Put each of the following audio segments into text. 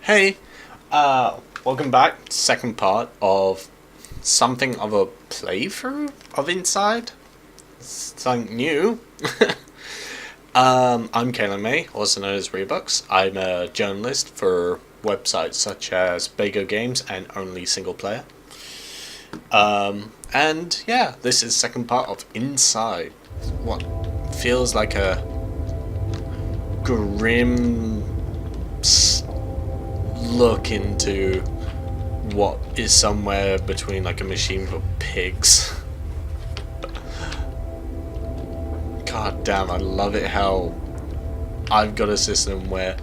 Hey, welcome back. Second part of something of a playthrough of Inside. Something new. I'm Kayla May, also known as Rebucks. I'm a journalist for websites such as Bago Games and Only Single Player. And yeah, this is second part of Inside. What feels like a grim look into what is somewhere between like a machine for pigs. God damn, I love it how I've got a system where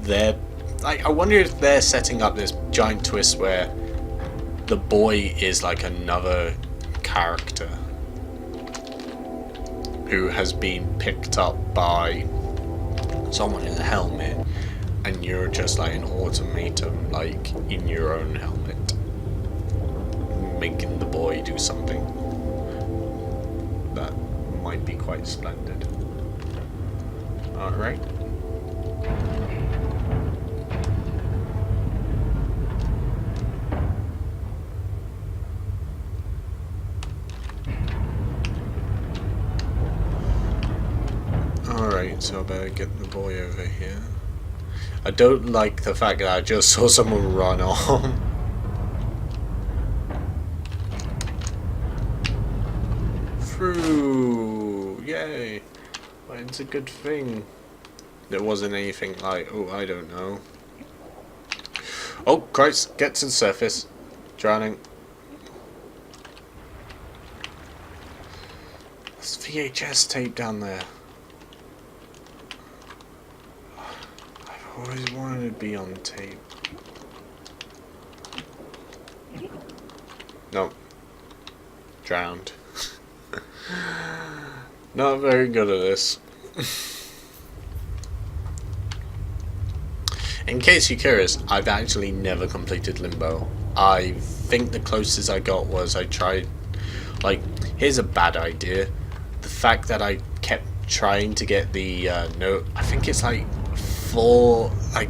they're like, I wonder if they're setting up this giant twist where the boy is like another character who has been picked up by someone in a helmet, and you're just like an automaton, like in your own helmet, making the boy do something that might be quite splendid. Alright. Alright, so I better get the boy over here. I don't like the fact that I just saw someone run on. Through! Yay! Well, it's a good thing. There wasn't anything like, oh, I don't know. Oh, Christ! Get to the surface. Drowning. There's VHS tape down there. Always wanted to be on tape. Nope. Drowned. Not very good at this. In case you're curious, I've actually never completed Limbo. I think the closest I got was I tried, like, here's a bad idea. The fact that I kept trying to get the note, I think it's like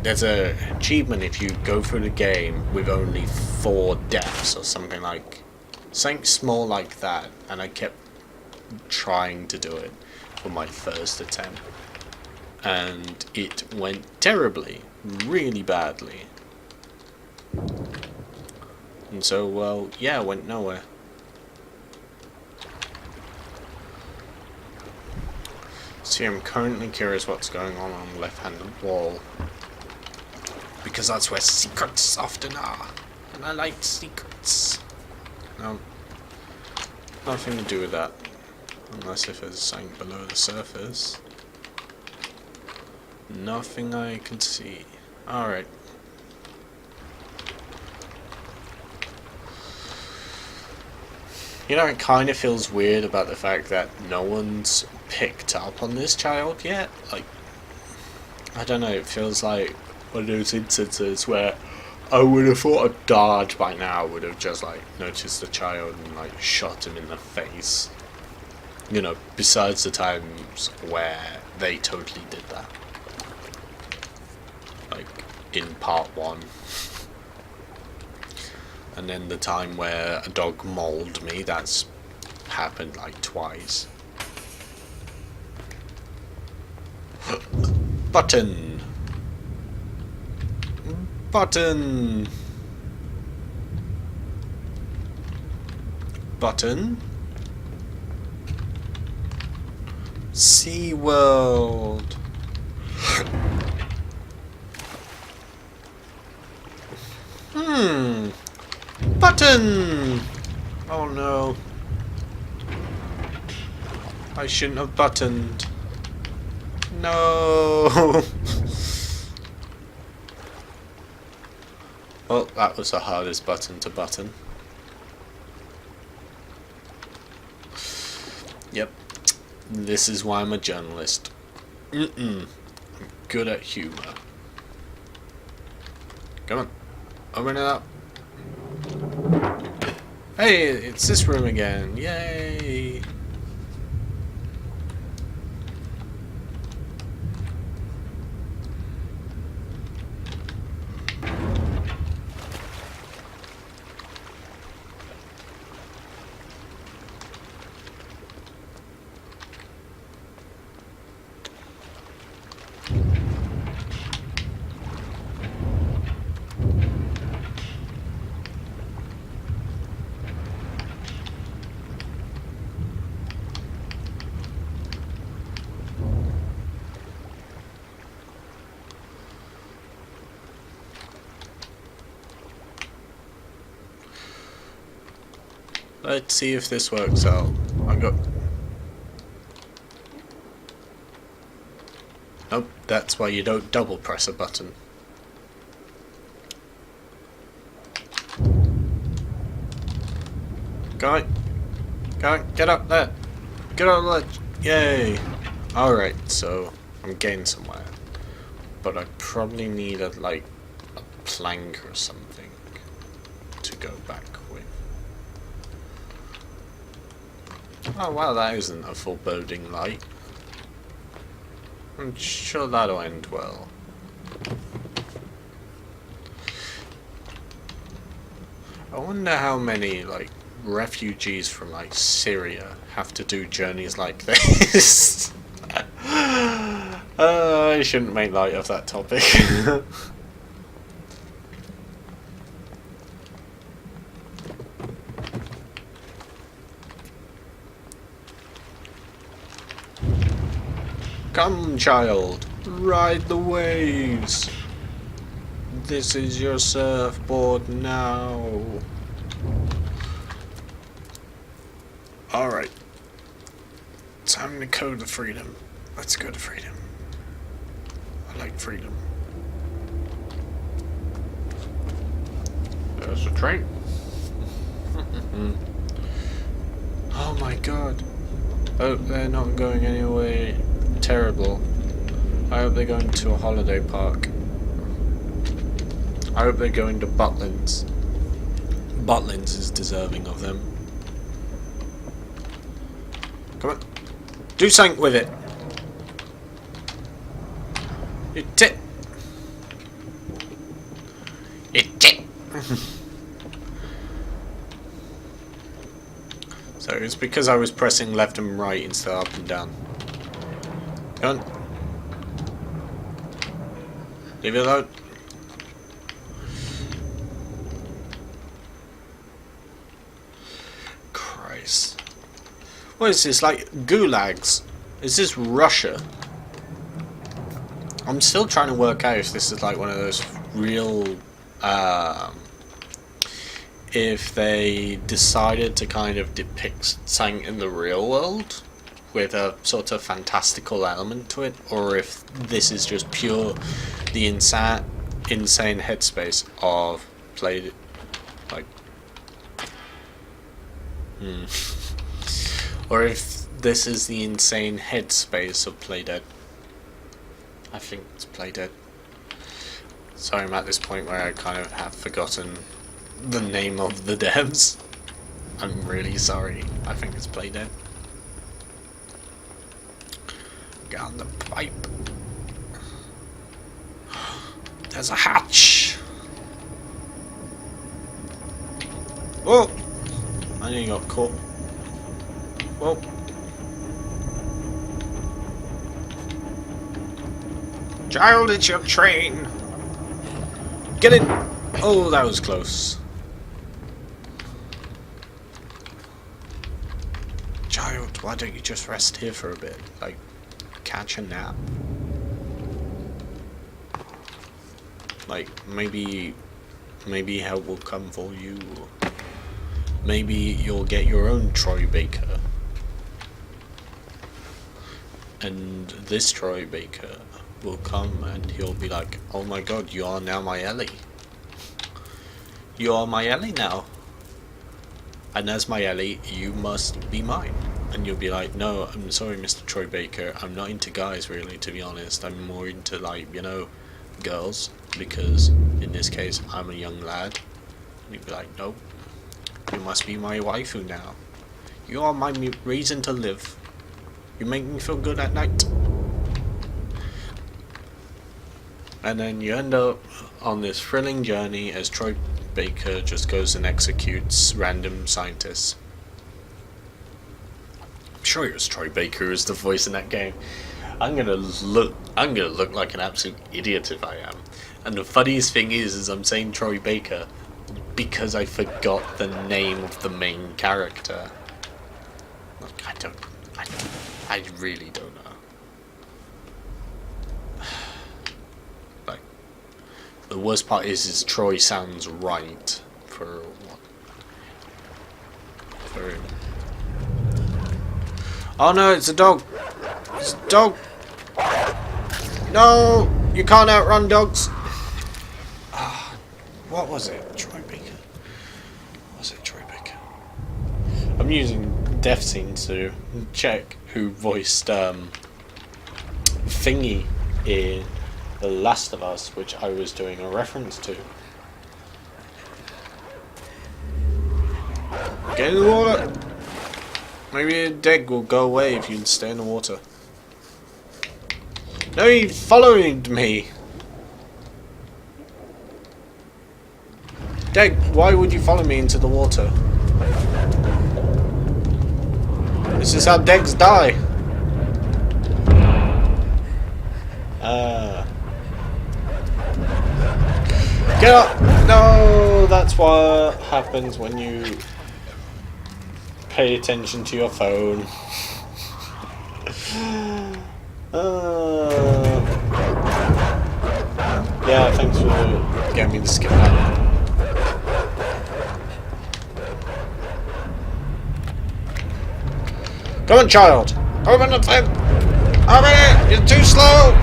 there's a achievement if you go through the game with only 4 deaths or something small like that, and I kept trying to do it for my first attempt, and it went terribly, really badly, and so, well, yeah, it went nowhere. See, I'm currently curious what's going on the left-hand wall, because that's where secrets often are, and I like secrets. No, nothing to do with that, unless if there's something below the surface. Nothing I can see. Alright. You know, it kind of feels weird about the fact that no one's picked up on this child yet. Like, I don't know, it feels like one of those instances where I would have thought a dart by now would have just like noticed the child and like shot him in the face. You know, besides the times where they totally did that. Like in part 1. And then the time where a dog mauled me, that's happened like twice. Button! Button! Button? SeaWorld! Button! Oh no. I shouldn't have buttoned. No! Well, that was the hardest button to button. Yep. This is why I'm a journalist. I'm good at humor. Come on. Open it up. Hey, it's this room again. Yay! Let's see if this works out. I got... Nope, that's why you don't double press a button. Go on. Go on, get up there. Get on the ledge. Yay. Alright, so I'm getting somewhere. But I probably need a plank or something to go back with. Oh wow, that isn't a foreboding light. I'm sure that'll end well. I wonder how many refugees from Syria have to do journeys like this. I shouldn't make light of that topic. Come, child, ride the waves. This is your surfboard now. Alright. Time to go to freedom. Let's go to freedom. I like freedom. There's a train. Oh my god. Oh, they're not going anywhere terrible. I hope they're going to a holiday park. I hope they're going to Butlins. Butlins is deserving of them. Come on. Do something with it. You tit. You tit. So it's because I was pressing left and right instead of up and down. Come on. Leave it alone. Christ. What is this, gulags? Is this Russia? I'm still trying to work out if this is one of those real, if they decided to kind of depict something in the real world with a sort of fantastical element to it, or if this is just pure the insane headspace of played or if this is the insane headspace of Playdead. I think it's Playdead. Sorry, I'm at this point where I kind of have forgotten the name of the devs. I'm really sorry. I think it's Playdead. Get on the pipe. There's a hatch. Whoa! I nearly got caught. Whoa. Child, it's your train. Get in. Oh, that was close. Child, why don't you just rest here for a bit? Catch a nap. Maybe help will come for you. Maybe you'll get your own Troy Baker. And this Troy Baker will come and he'll be like, oh my god, you are now my Ellie. You are my Ellie now. And as my Ellie, you must be mine. And you'll be like, no, I'm sorry, Mr. Troy Baker, I'm not into guys really, to be honest. I'm more into girls, because in this case, I'm a young lad. And you'll be like, nope, you must be my waifu now. You are my reason to live. You make me feel good at night. And then you end up on this thrilling journey as Troy Baker just goes and executes random scientists. I'm sure it was Troy Baker who's the voice in that game. I'm gonna look like an absolute idiot if I am. And the funniest thing is I'm saying Troy Baker because I forgot the name of the main character. I really don't know. The worst part is Troy sounds right for what? bathroom. Oh no, it's a dog. It's a dog. No, you can't outrun dogs. What was it? Troy Baker. Was it Troy Baker? I'm using death scene to check who voiced Thingy in The Last of Us, which I was doing a reference to. Get in the water. Maybe a deck will go away if you stay in the water. No, he followed me. Deg, why would you follow me into the water? This is how Degs die. Get up! No, that's what happens when you pay attention to your phone. Yeah, thanks for getting me to skip that. Come on, child! Open the thing! Open it! You're too slow!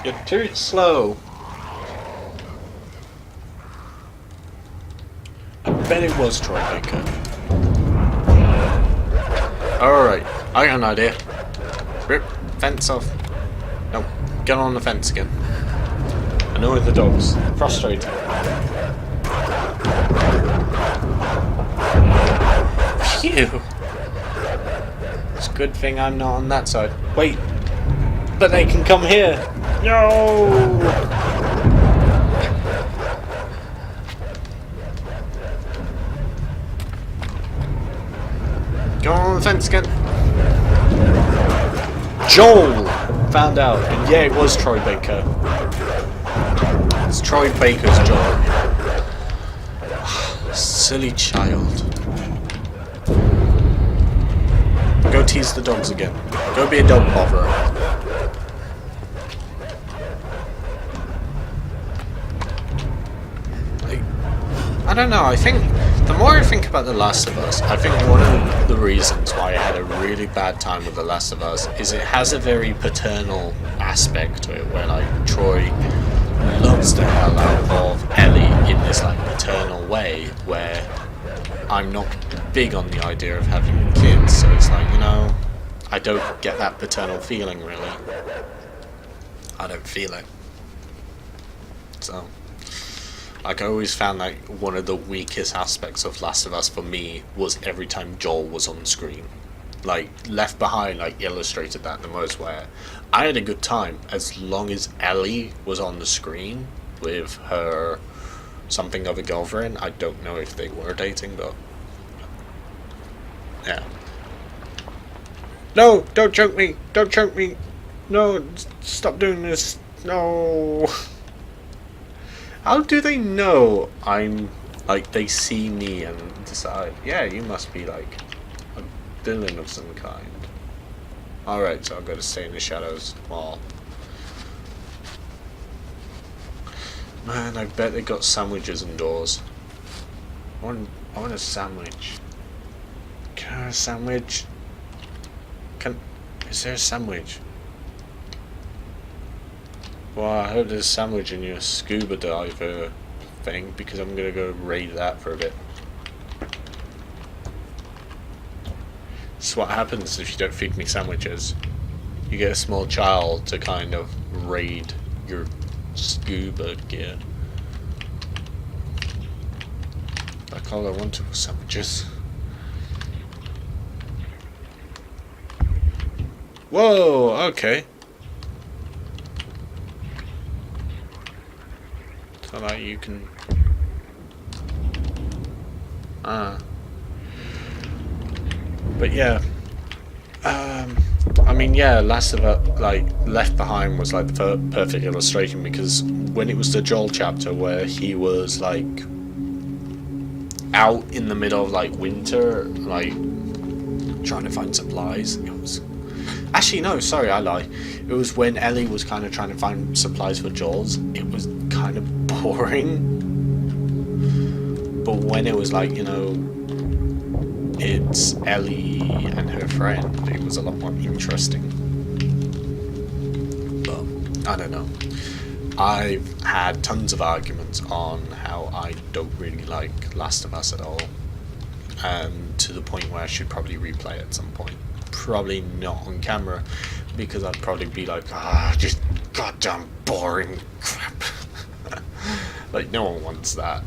You're too slow. I bet it was Troy Baker. Alright, I got an idea. Rip fence off. No, get on the fence again. Annoy the dogs. Frustrating. Phew. It's a good thing I'm not on that side. Wait, but they can come here. No! Go on the fence again. Joel found out, and yeah, it was Troy Baker. It's Troy Baker's Joel. Silly child. Go tease the dogs again. Go be a dog botherer. I don't know, I think the more I think about The Last of Us, I think one of the reasons why I had a really bad time with The Last of Us is it has a very paternal aspect to it, where like Troy loves the hell out of Ellie in this like paternal way, where I'm not big on the idea of having kids, so it's like, you know, I don't get that paternal feeling really. I don't feel it. So like, I always found like one of the weakest aspects of Last of Us for me was every time Joel was on screen. Like, Left Behind like illustrated that the most, where I had a good time as long as Ellie was on the screen with her something of a girlfriend. I don't know if they were dating, but yeah. No, don't choke me! Don't choke me! No, stop doing this! No! How do they know I'm, like, they see me and decide, yeah, you must be, like, a villain of some kind. Alright, so I've got to stay in the shadows while... Man, I bet they got sandwiches indoors. I want a sandwich. Can I have a sandwich? Is there a sandwich? Well, I hope there's a sandwich in your scuba diver thing, because I'm gonna go raid that for a bit. This is what happens if you don't feed me sandwiches. You get a small child to kind of raid your scuba gear. Like, all I wanted was sandwiches. Whoa, okay. So that you can... But yeah. I mean, yeah, Last of Us, like, Left Behind was like the perfect illustration, because when it was the Joel chapter where he was like out in the middle of like winter, like trying to find supplies, it was... Actually, no, sorry, I lie. It was when Ellie was kind of trying to find supplies for Joel's. It was kind of boring. But when it was like, you know, it's Ellie and her friend, it was a lot more interesting. But I don't know. I've had tons of arguments on how I don't really like Last of Us at all, and to the point where I should probably replay at some point. Probably not on camera, because I'd probably be like, just goddamn boring crap. Like, no one wants that.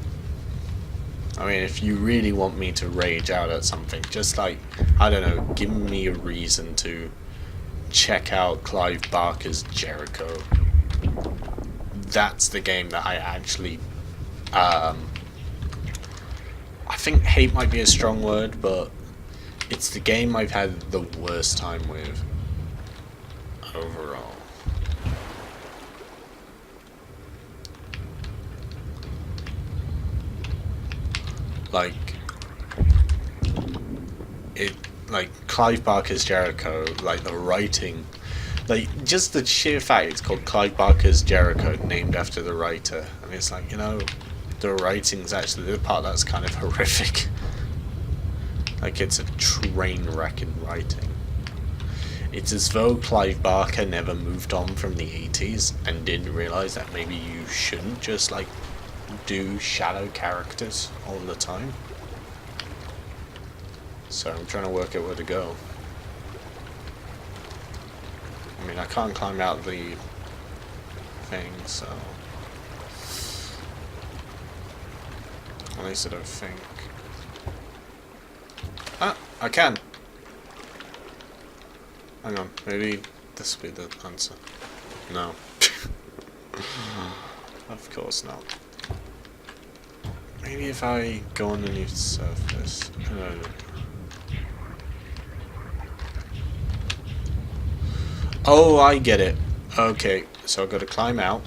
I mean, if you really want me to rage out at something, just like, I don't know, give me a reason to check out Clive Barker's Jericho. That's the game that I actually, I think hate might be a strong word, but it's the game I've had the worst time with overall. Like, Clive Barker's Jericho, like the writing, like just the sheer fact it's called Clive Barker's Jericho, named after the writer, and it's like, you know, the writing's actually the part that's kind of horrific. Like, it's a train wreck in writing. It's as though Clive Barker never moved on from the 80s and didn't realise that maybe you shouldn't just like do shallow characters all the time. So I'm trying to work out where to go. I mean, I can't climb out the thing, so... At least I don't think. Ah, I can! Hang on, maybe this will be the answer. No. Of course not. Maybe if I go underneath the surface... Oh, I get it. Okay, so I've got to climb out.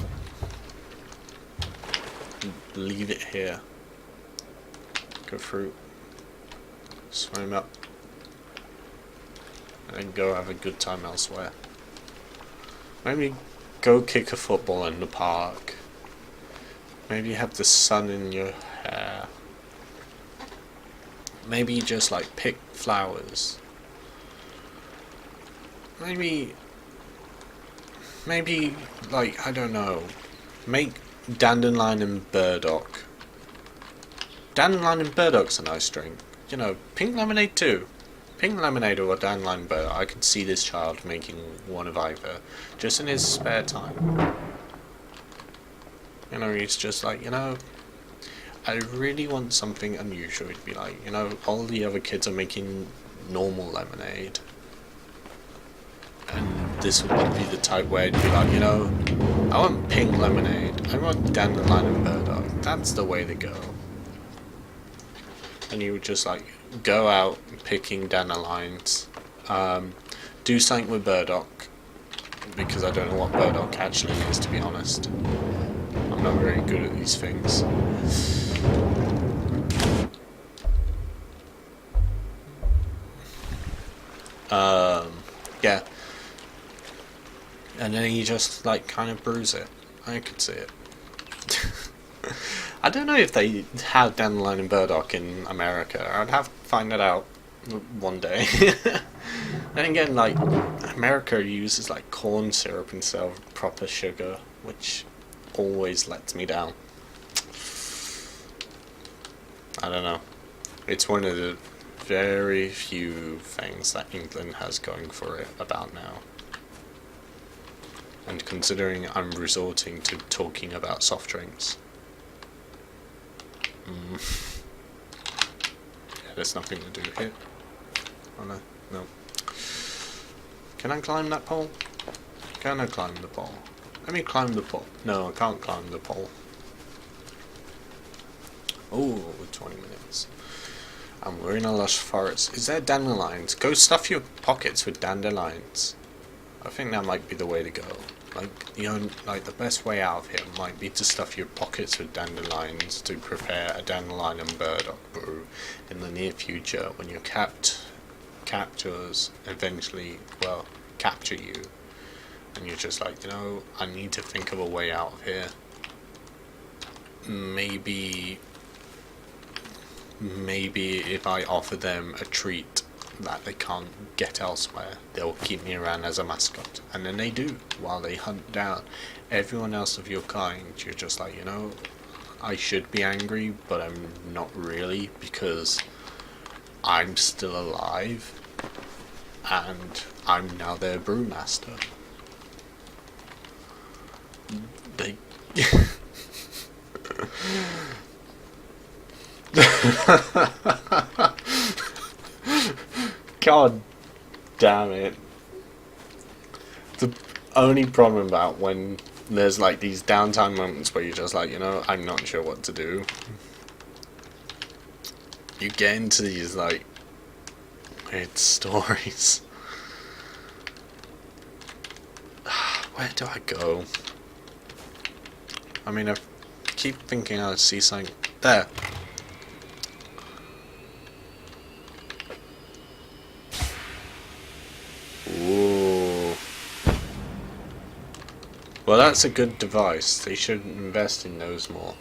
Leave it here. Go through. Swim up. And then go have a good time elsewhere. Maybe go kick a football in the park. Maybe have the sun in your hair. Maybe just like pick flowers. Maybe like, I don't know, make dandelion and burdock. Dandelion and burdock's a nice drink. You know, pink lemonade too. Pink lemonade or dandelion and burdock. I could see this child making one of either, just in his spare time. You know, he's just like, you know, I really want something unusual. It'd be like, you know, all the other kids are making normal lemonade. And this would be the type where it'd be like, you know, I want pink lemonade. I want dandelion and burdock. That's the way to go. And you would just like go out picking dandelions. Do something with burdock, because I don't know what burdock actually is, to be honest. I'm not very good at these things. Yeah. And then you just like kind of bruise it. I could see it. I don't know if they have dandelion and burdock in America. I'd have to find that out one day. Then again, like, America uses like corn syrup instead of proper sugar, which always lets me down. I don't know. It's one of the very few things that England has going for it about now. And considering I'm resorting to talking about soft drinks. Yeah, there's nothing to do here. Oh no, no. Can I climb that pole? Can I climb the pole? Let me climb the pole. No, I can't climb the pole. Oh, 20 minutes. And we're in a lush forest. Is there dandelions? Go stuff your pockets with dandelions. I think that might be the way to go. Like the best way out of here might be to stuff your pockets with dandelions to prepare a dandelion and burdock brew in the near future when your captors eventually, well, capture you. And you're just like, you know, I need to think of a way out of here. Maybe maybe if I offer them a treat that they can't get elsewhere, they'll keep me around as a mascot. And then they do, while they hunt down everyone else of your kind. You're just like, you know, I should be angry, but I'm not really, because I'm still alive, and I'm now their brewmaster. They... God damn it. The only problem about when there's like these downtime moments where you're just like, you know, I'm not sure what to do. You get into these like weird stories. Where do I go? I mean, I keep thinking I see something there. Ooh. Well, that's a good device. They should invest in those more.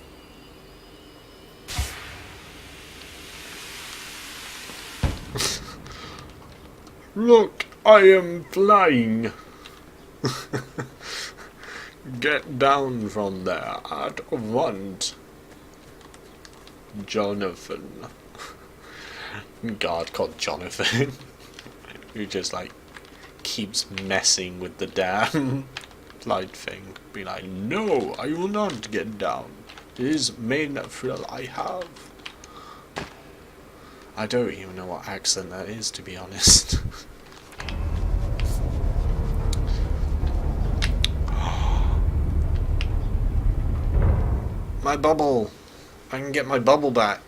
Look, I am flying. Get down from there at once, Jonathan. Guard called Jonathan. Who just like keeps messing with the damn flight thing. Be like, no, I will not get down. It is main thrill I have. I don't even know what accent that is, to be honest. My bubble! I can get my bubble back.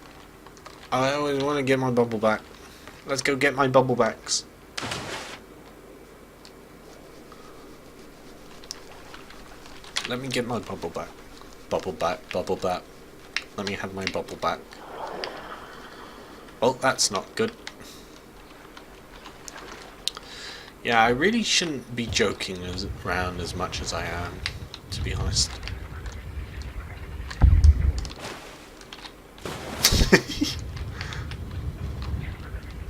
I always want to get my bubble back. Let's go get my bubble backs. Let me get my bubble back. Bubble back, bubble back. Let me have my bubble back. Oh, that's not good. Yeah, I really shouldn't be joking around as much as I am, to be honest.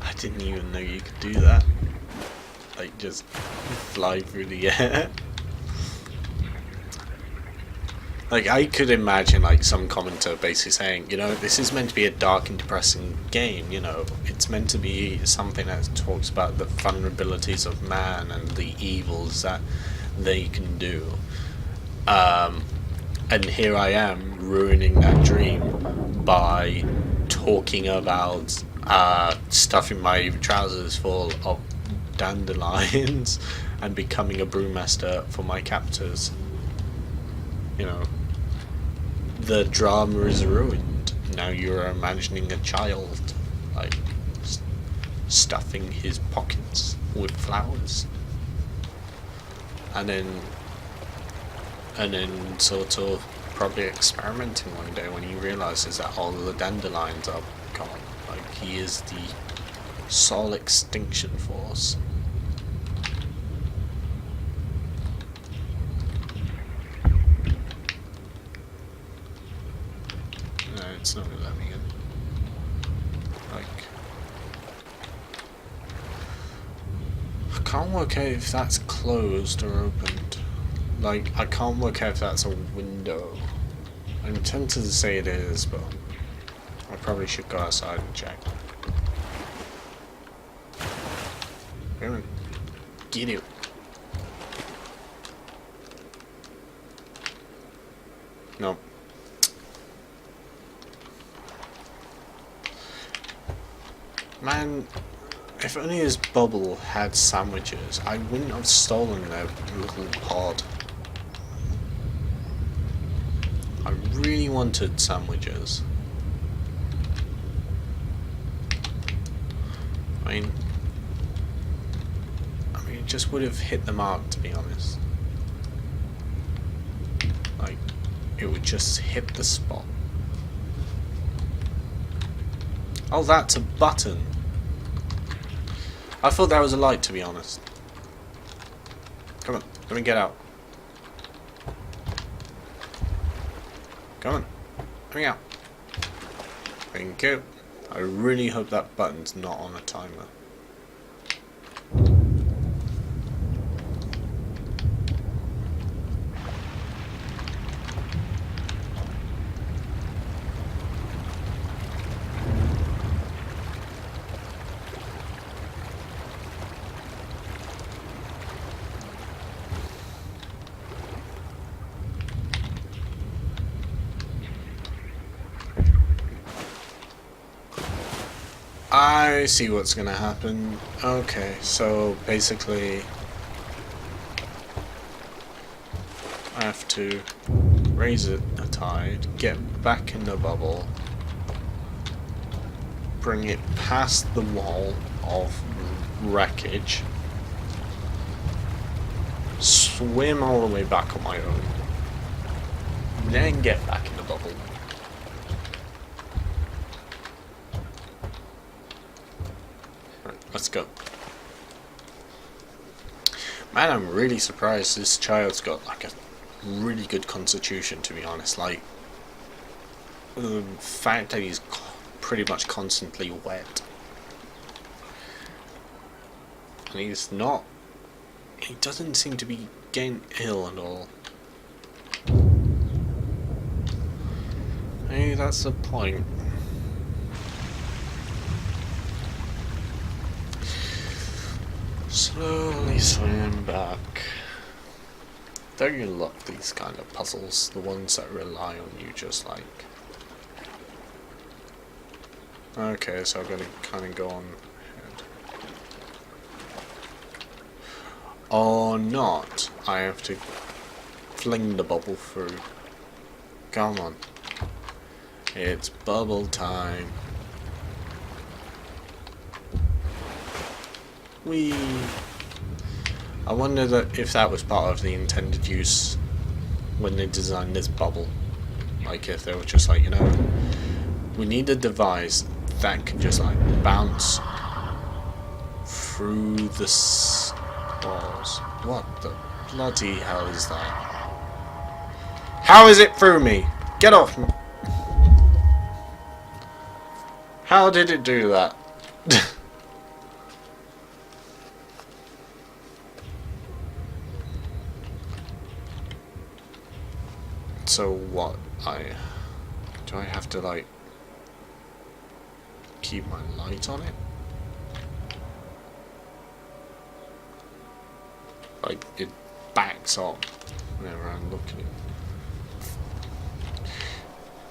I didn't even know you could do that. Like, just fly through the air. Like, I could imagine, like, some commenter basically saying, you know, this is meant to be a dark and depressing game, you know. It's meant to be something that talks about the vulnerabilities of man and the evils that they can do. And here I am, ruining that dream by talking about stuffing my trousers full of dandelions and becoming a brewmaster for my captors. You know, the drama is ruined. Now you're imagining a child, like, stuffing his pockets with flowers. And then sort of probably experimenting one day when he realizes that all the dandelions are gone. Like, he is the sole extinction force. It's not gonna let me in. Like, I can't work out if that's closed or opened. Like, I can't work out if that's a window. I'm tempted to say it is, but I probably should go outside and check. Come on, get it. Nope. Man, if only his bubble had sandwiches, I wouldn't have stolen their little pod. I really wanted sandwiches. I mean, it just would have hit the mark, to be honest. Like, it would just hit the spot. Oh, that's a button. I thought that was a light, to be honest. Come on, let me get out. Come on, let me out. Thank you. I really hope that button's not on a timer. I see what's gonna happen. Okay, so basically I have to raise it a tide, get back in the bubble, bring it past the wall of wreckage, swim all the way back on my own, then get back in the bubble. Let's go. Man, I'm really surprised this child's got like a really good constitution, to be honest. Like, the fact that he's pretty much constantly wet. And he's not... he doesn't seem to be getting ill at all. Maybe that's the point. Slowly swim back. Don't you love these kind of puzzles? The ones that rely on you just like... Okay, so I'm gonna kind of go on ahead. Or not. I have to fling the bubble through. Come on. It's bubble time. Whee! I wonder if that was part of the intended use when they designed this bubble. Like if they were just like, you know, we need a device that can just like bounce through the walls. What the bloody hell is that? How is it through me? Get off me! How did it do that? So what? Do I have to like keep my light on it? Like it backs up whenever I'm looking.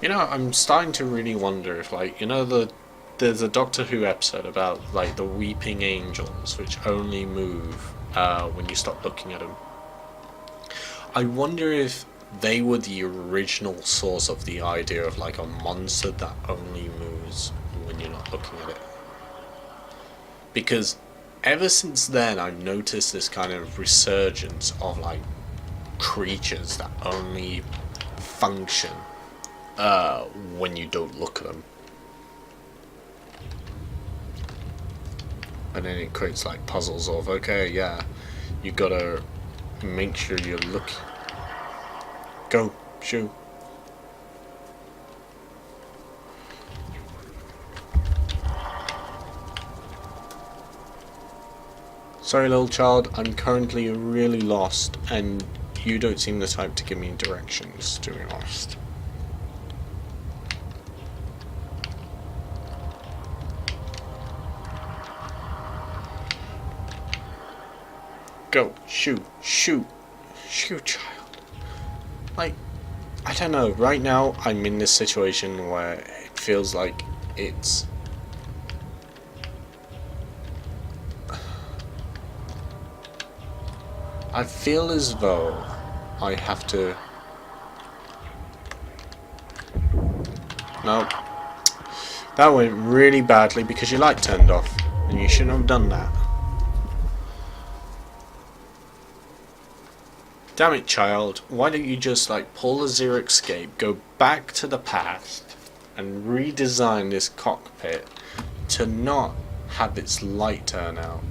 You know, I'm starting to really wonder if, like, you know, there's a Doctor Who episode about like the weeping angels which only move when you stop looking at them. I wonder if they were the original source of the idea of like a monster that only moves when you're not looking at it. Because ever since then I've noticed this kind of resurgence of like creatures that only function when you don't look at them. And then it creates like puzzles of, okay, yeah, you gotta make sure you look. Go, shoot. Sorry, little child, I'm currently really lost, and you don't seem the type to give me directions, to be honest. Go, shoot, shoot, shoot, child. Like, I don't know, right now I'm in this situation where it feels like it's... I feel as though I have to... No. That went really badly because your light turned off, and you shouldn't have done that. Damn it, child. Why don't you just, like, pull the Zero Escape, go back to the past, and redesign this cockpit to not have its light turned out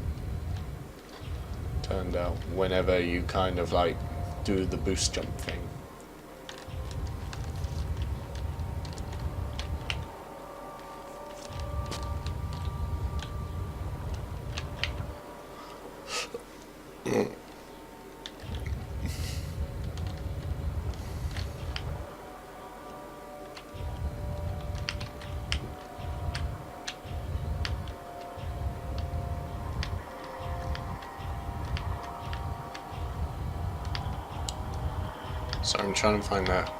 whenever you kind of, like, do the boost jump thing. So I'm trying to find that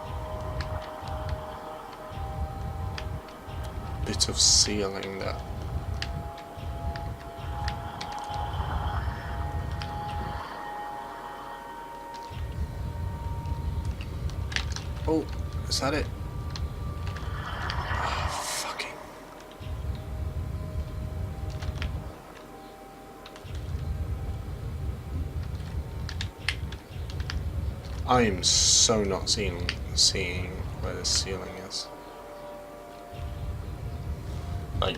bit of ceiling that... Oh, is that it? Oh, fucking... I am so not seeing where the ceiling is. Like...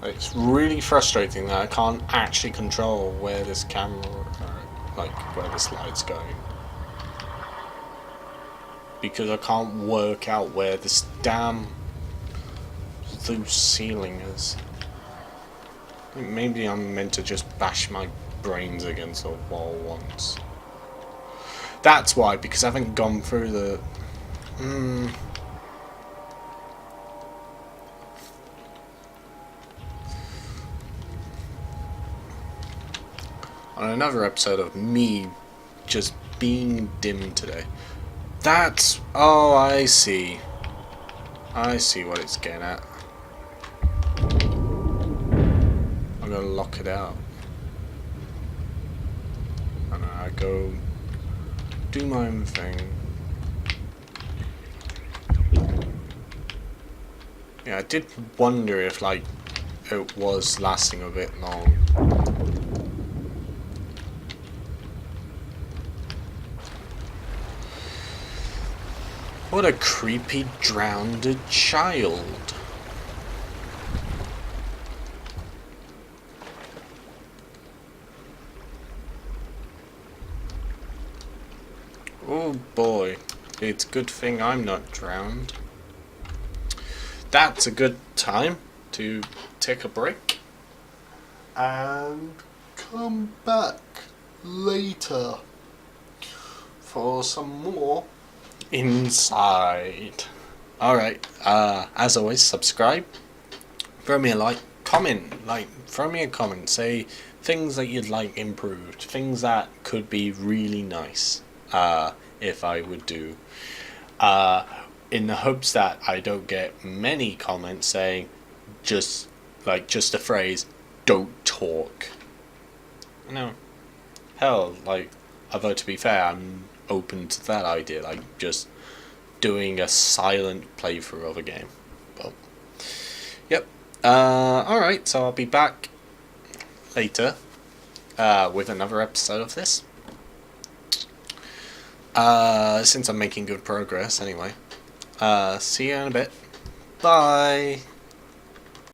It's really frustrating that I can't actually control where this camera, like where this light's going. Because I can't work out where this damn loose ceiling is. Maybe I'm meant to just bash my brains against a wall once. That's why, because I haven't gone through the... On another episode of me just being dim today. That's... Oh, I see. I see what it's getting at. I'm gonna lock it out. And I go do my own thing. Yeah, I did wonder if, like, it was lasting a bit long. What a creepy drowned child. Oh boy, it's a good thing I'm not drowned. That's a good time to take a break and come back later for some more inside. Alright, as always, subscribe, throw me a like, comment, throw me a comment, say things that you'd like improved, things that could be really nice, if I would do, in the hopes that I don't get many comments saying just the phrase, don't talk. No. Hell, although to be fair, I'm open to that idea, just doing a silent playthrough of a game. But yep. Alright, so I'll be back later with another episode of this. Since I'm making good progress anyway. See you in a bit. Bye.